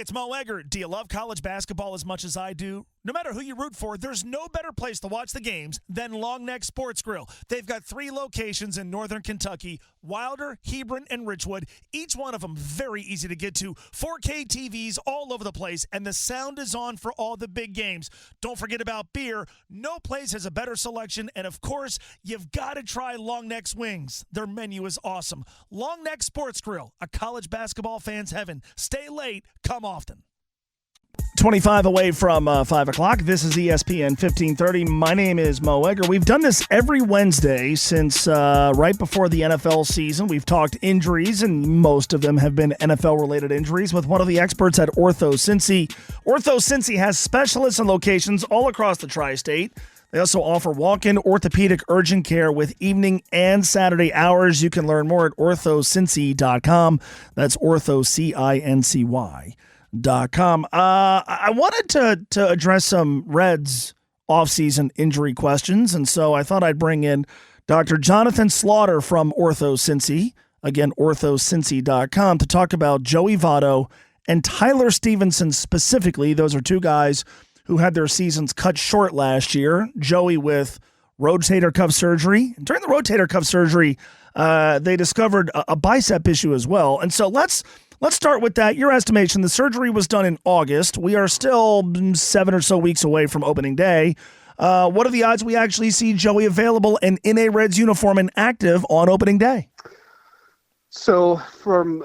it's Mo Egger. Do you love college basketball as much as I do? No matter who you root for, there's no better place to watch the games than Long Neck Sports Grill. They've got 3 locations in northern Kentucky, Wilder, Hebron, and Ridgewood. Each one of them very easy to get to. 4K TVs all over the place, and the sound is on for all the big games. Don't forget about beer. No place has a better selection, and of course, you've got to try Long Neck's wings. Their menu is awesome. Long Neck Sports Grill, a college basketball fan's heaven. Stay late, come often. 25 away from 5 o'clock. This is ESPN 1530. My name is Mo Egger. We've done this every Wednesday since right before the NFL season. We've talked injuries, and most of them have been NFL-related injuries, with one of the experts at Ortho Cincy. Ortho Cincy has specialists and locations all across the tri-state. They also offer walk-in orthopedic urgent care with evening and Saturday hours. You can learn more at orthocincy.com. That's orthocincy.com. I wanted to address some Reds offseason injury questions, and so I thought I'd bring in Dr. Jonathan Slaughter from Ortho Cincy, again, orthocincy.com, to talk about Joey Votto and Tyler Stevenson specifically. Those are 2 guys who had their seasons cut short last year. Joey with rotator cuff surgery. During the rotator cuff surgery, they discovered a bicep issue as well. And so let's start with that. Your estimation, the surgery was done in August. We are still 7 or so weeks away from opening day. What are the odds we actually see Joey available and in a Reds uniform and active on opening day? So from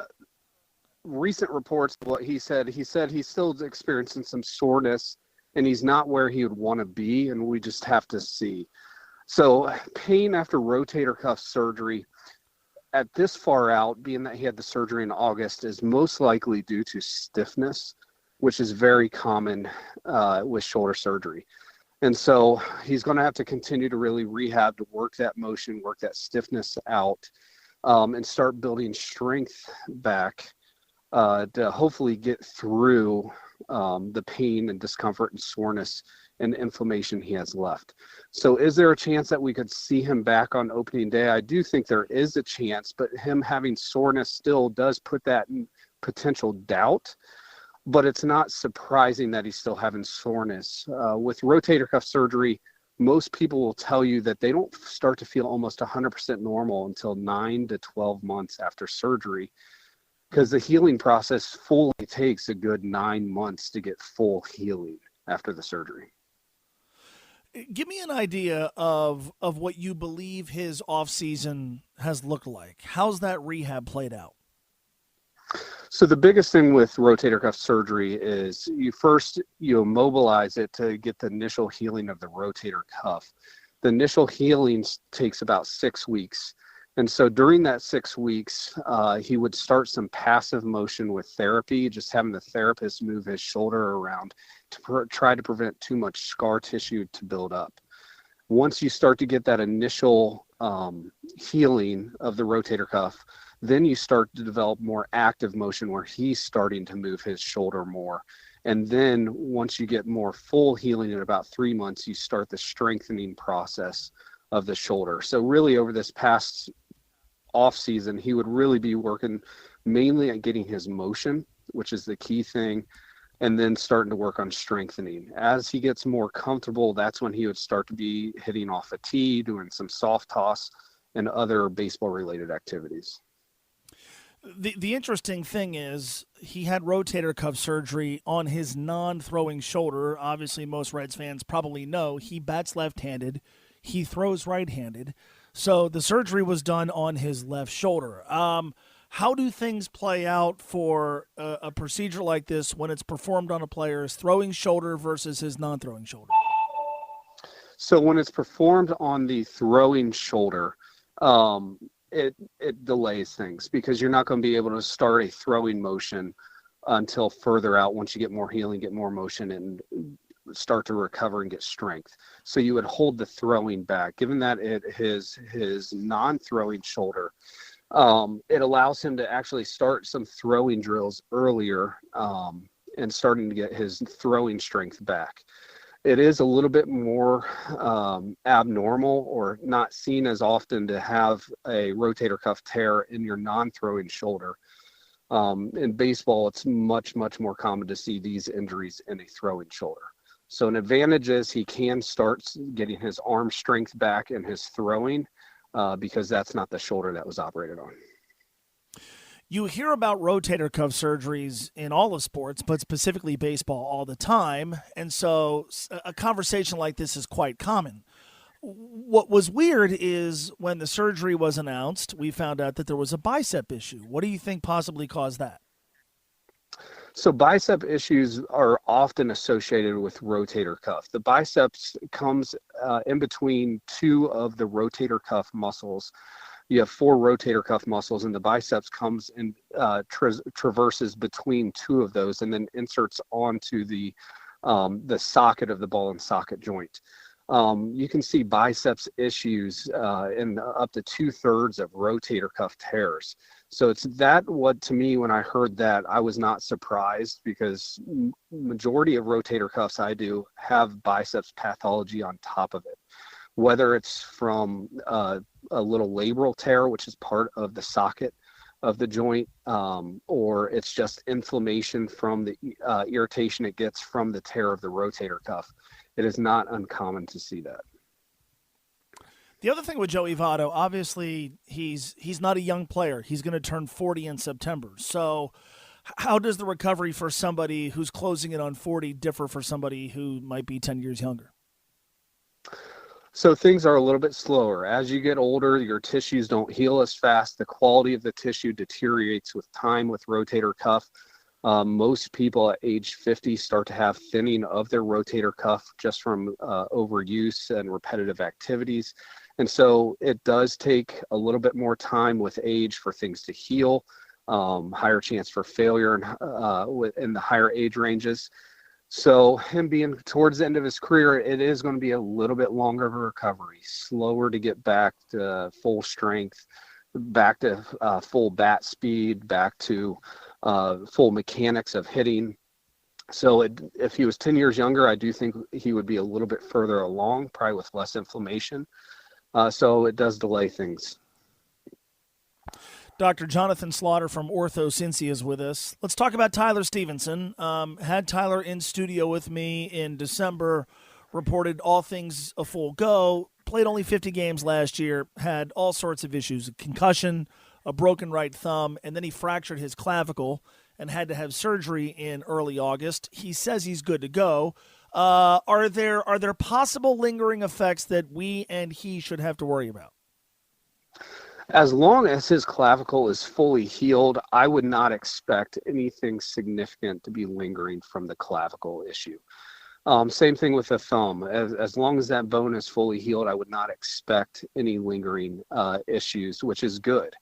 recent reports, what he said he's still experiencing some soreness, and he's not where he would want to be, and we just have to see. So pain after rotator cuff surgery at this far out, being that he had the surgery in August, is most likely due to stiffness, which is very common with shoulder surgery. And so he's going to have to continue to really rehab to work that motion, work that stiffness out, and start building strength back to hopefully get through the pain and discomfort and soreness and inflammation he has left. So is there a chance that we could see him back on opening day? I do think there is a chance, but him having soreness still does put that in potential doubt. But it's not surprising that he's still having soreness. With rotator cuff surgery, most people will tell you that they don't start to feel almost 100% normal until 9 to 12 months after surgery, because the healing process fully takes a good 9 months to get full healing after the surgery. Give me an idea of what you believe his offseason has looked like. How's that rehab played out? So the biggest thing with rotator cuff surgery is you immobilize it to get the initial healing of the rotator cuff. The initial healing takes about 6 weeks. And so during that 6 weeks, he would start some passive motion with therapy, just having the therapist move his shoulder around to try to prevent too much scar tissue to build up. Once you start to get that initial healing of the rotator cuff, then you start to develop more active motion where he's starting to move his shoulder more. And then once you get more full healing in about 3 months, you start the strengthening process of the shoulder. So really over this past off season, he would really be working mainly at getting his motion, which is the key thing, and then starting to work on strengthening. As he gets more comfortable, that's when he would start to be hitting off a tee, doing some soft toss and other baseball related activities. The interesting thing is he had rotator cuff surgery on his non-throwing shoulder. Obviously, most Reds fans probably know he bats left-handed. He throws right-handed. So the surgery was done on his left shoulder. How do things play out for a procedure like this when it's performed on a player's throwing shoulder versus his non-throwing shoulder? So when it's performed on the throwing shoulder, it delays things because you're not going to be able to start a throwing motion until further out once you get more healing, get more motion, and start to recover and get strength. So you would hold the throwing back. Given that his non-throwing shoulder, it allows him to actually start some throwing drills earlier and starting to get his throwing strength back. It is a little bit more abnormal or not seen as often to have a rotator cuff tear in your non-throwing shoulder. In baseball, it's much, much more common to see these injuries in a throwing shoulder. So an advantage is he can start getting his arm strength back in his throwing because that's not the shoulder that was operated on. You hear about rotator cuff surgeries in all of sports, but specifically baseball all the time. And so a conversation like this is quite common. What was weird is when the surgery was announced, we found out that there was a bicep issue. What do you think possibly caused that? So bicep issues are often associated with rotator cuff. The biceps comes in between two of the rotator cuff muscles. You have four rotator cuff muscles, and the biceps comes and traverses between two of those, and then inserts onto the socket of the ball and socket joint. You can see biceps issues in up to 2/3 of rotator cuff tears. So it's that what to me, when I heard that, I was not surprised because majority of rotator cuffs I do have biceps pathology on top of it. Whether it's from a little labral tear, which is part of the socket of the joint, or it's just inflammation from the irritation it gets from the tear of the rotator cuff. It is not uncommon to see that. The other thing with Joey Votto, obviously he's not a young player. He's going to turn 40 in September. So how does the recovery for somebody who's closing in on 40 differ for somebody who might be 10 years younger? So things are a little bit slower. As you get older, your tissues don't heal as fast. The quality of the tissue deteriorates with time with rotator cuff. Most people at age 50 start to have thinning of their rotator cuff just from overuse and repetitive activities. And so it does take a little bit more time with age for things to heal, higher chance for failure in the higher age ranges. So him being towards the end of his career, it is going to be a little bit longer of a recovery, slower to get back to full strength, back to full bat speed, back to full mechanics of hitting. So if he was 10 years younger, I do think he would be a little bit further along, probably with less inflammation. So it does delay things. Dr. Jonathan Slaughter from Ortho Cincy is with us. Let's talk about Tyler Stevenson. Had Tyler in studio with me in December, reported all things a full go, played only 50 games last year, had all sorts of issues, a concussion, a broken right thumb, and then he fractured his clavicle and had to have surgery in early August. He says he's good to go. Are there possible lingering effects that we and he should have to worry about? As long as his clavicle is fully healed, I would not expect anything significant to be lingering from the clavicle issue. Same thing with the thumb. As long as that bone is fully healed, I would not expect any lingering issues, which is good.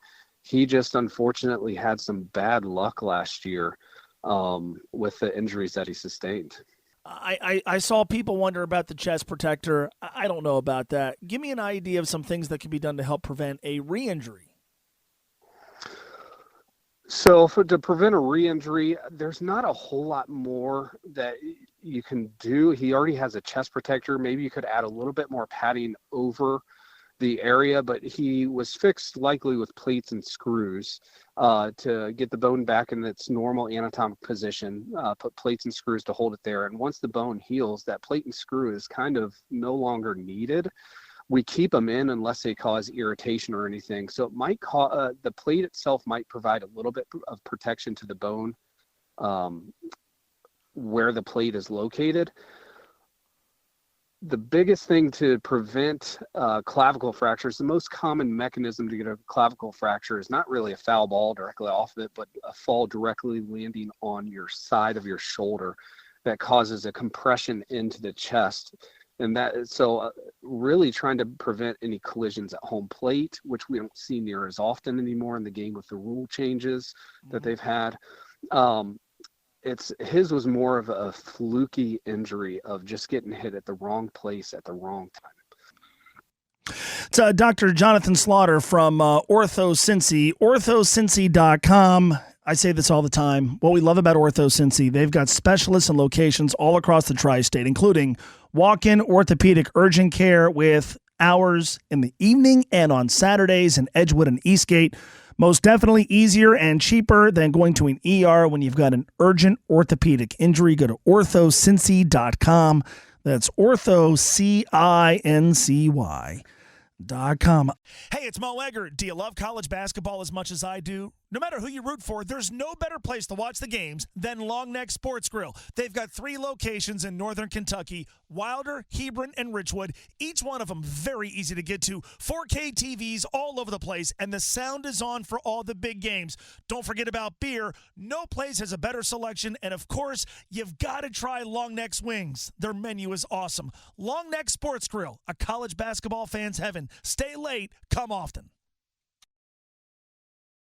He just unfortunately had some bad luck last year with the injuries that he sustained. I saw people wonder about the chest protector. I don't know about that. Give me an idea of some things that can be done to help prevent a re-injury. So to prevent a re-injury, there's not a whole lot more that you can do. He already has a chest protector. Maybe you could add a little bit more padding over the area, but he was fixed likely with plates and screws to get the bone back in its normal anatomic position, put plates and screws to hold it there. And once the bone heals, that plate and screw is kind of no longer needed. We keep them in unless they cause irritation or anything. So it might the plate itself might provide a little bit of protection to the bone where the plate is located. The biggest thing to prevent clavicle fractures, the most common mechanism to get a clavicle fracture is not really a foul ball directly off of it, but a fall directly landing on your side of your shoulder that causes a compression into the chest. And really trying to prevent any collisions at home plate, which we don't see near as often anymore in the game with the rule changes that they've had. His was more of a fluky injury of just getting hit at the wrong place at the wrong time. It's Dr. Jonathan Slaughter from Ortho Cincy, orthocincy.com. I say this all the time. What we love about Ortho Cincy, they've got specialists and locations all across the tri-state, including walk-in orthopedic urgent care with hours in the evening and on Saturdays in Edgewood and Eastgate. Most definitely easier and cheaper than going to an ER when you've got an urgent orthopedic injury. Go to orthocincy.com. That's orthocincy.com. Hey, it's Mo Eggert. Do you love college basketball as much as I do? No matter who you root for, there's no better place to watch the games than Long Neck Sports Grill. They've got 3 locations in northern Kentucky, Wilder, Hebron, and Richwood. Each one of them very easy to get to. 4K TVs all over the place, and the sound is on for all the big games. Don't forget about beer. No place has a better selection, and of course, you've got to try Long Neck's wings. Their menu is awesome. Long Neck Sports Grill, a college basketball fan's heaven. Stay late, come often.